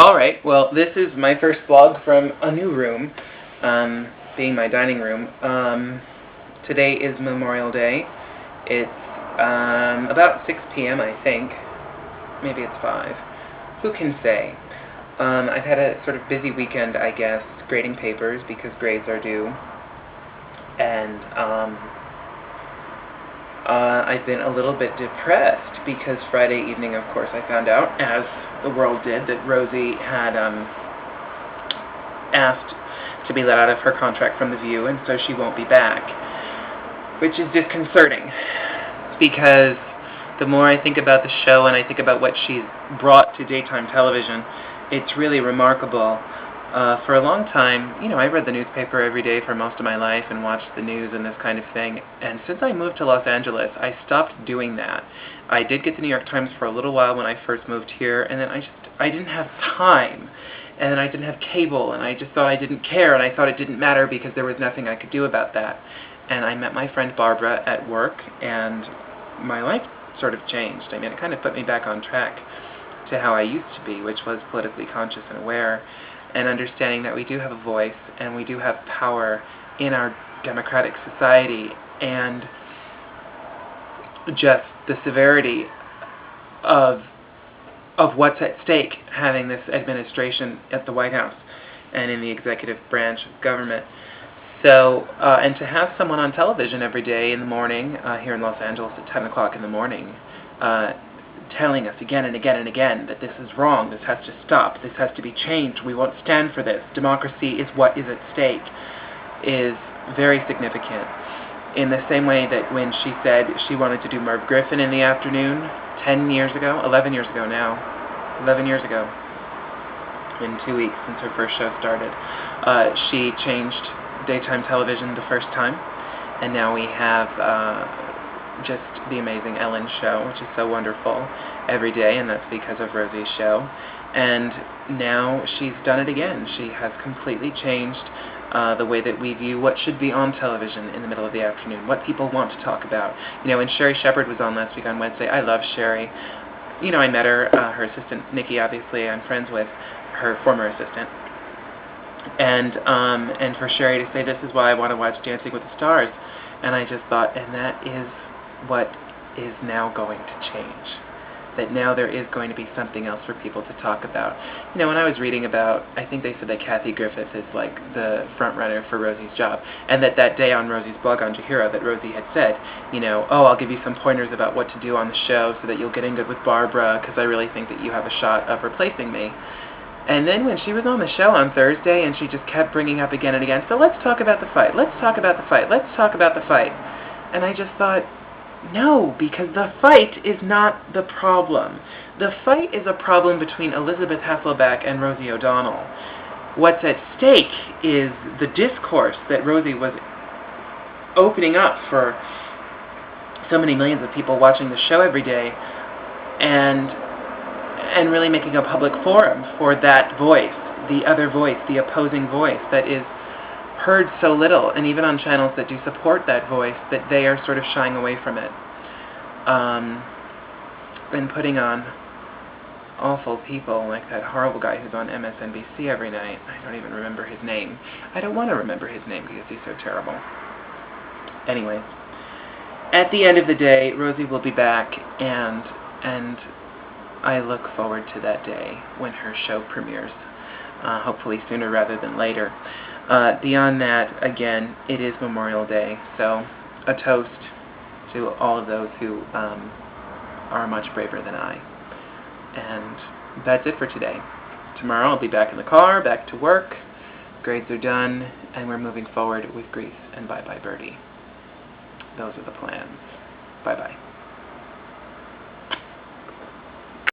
Alright, well, this is my first vlog from a new room, being my dining room. Today is Memorial Day. It's about 6 p.m. I think. Maybe it's 5. Who can say? I've had a sort of busy weekend, I guess, grading papers because grades are due. And I've been a little bit depressed because Friday evening, of course, I found out, as the world did, that Rosie had asked to be let out of her contract from The View, and so she won't be back, which is disconcerting because the more I think about the show and I think about what she's brought to daytime television, it's really remarkable. For a long time, you know, I read the newspaper every day for most of my life and watched the news and this kind of thing, and since I moved to Los Angeles, I stopped doing that. I did get the New York Times for a little while when I first moved here, and then I didn't have time, and then I didn't have cable, and I just thought I didn't care, and I thought it didn't matter because there was nothing I could do about that. And I met my friend Barbara at work, and my life sort of changed. I mean, it kind of put me back on track to how I used to be, which was politically conscious and aware, and understanding that we do have a voice and we do have power in our democratic society, and just the severity of what's at stake having this administration at the White House and in the executive branch of government. So, and to have someone on television every day in the morning, here in Los Angeles at 10 o'clock in the morning, telling us again and again and again that this is wrong, this has to stop, this has to be changed, we won't stand for this, democracy is what is at stake, is very significant. In the same way that when she said she wanted to do Merv Griffin in the afternoon 10 years ago, 11 years ago now, 11 years ago, in 2 weeks since her first show started, she changed daytime television the first time, and now we have just the amazing Ellen show, which is so wonderful every day, and that's because of Rosie's show. And now she's done it again. She has completely changed the way that we view what should be on television in the middle of the afternoon, what people want to talk about. You know, when Sherry Shepard was on last week on Wednesday, I love Sherry. You know, I met her, her assistant, Nikki, obviously, I'm friends with, her former assistant. And for Sherry to say, this is why I want to watch Dancing with the Stars. And I just thought, and that is what is now going to change. That now there is going to be something else for people to talk about. You know, when I was reading about, I think they said that Kathy Griffith is like the front runner for Rosie's job, and that day on Rosie's blog on Jahiro that Rosie had said, you know, oh, I'll give you some pointers about what to do on the show so that you'll get in good with Barbara, because I really think that you have a shot of replacing me. And then when she was on the show on Thursday, and she just kept bringing up again and again, so let's talk about the fight, let's talk about the fight, let's talk about the fight. And I just thought, no, because the fight is not the problem. The fight is a problem between Elizabeth Hasselbeck and Rosie O'Donnell. What's at stake is the discourse that Rosie was opening up for so many millions of people watching the show every day, and really making a public forum for that voice, the other voice, the opposing voice that is heard so little, and even on channels that do support that voice, that they are sort of shying away from it, and putting on awful people like that horrible guy who's on MSNBC every night. I don't even remember his name. I don't want to remember his name because he's so terrible. Anyway, at the end of the day, Rosie will be back, and I look forward to that day when her show premieres, hopefully sooner rather than later. Beyond that, again, it is Memorial Day, so a toast to all of those who are much braver than I. And that's it for today. Tomorrow I'll be back in the car, back to work, grades are done, and we're moving forward with Grease and Bye Bye Birdie. Those are the plans. Bye-bye.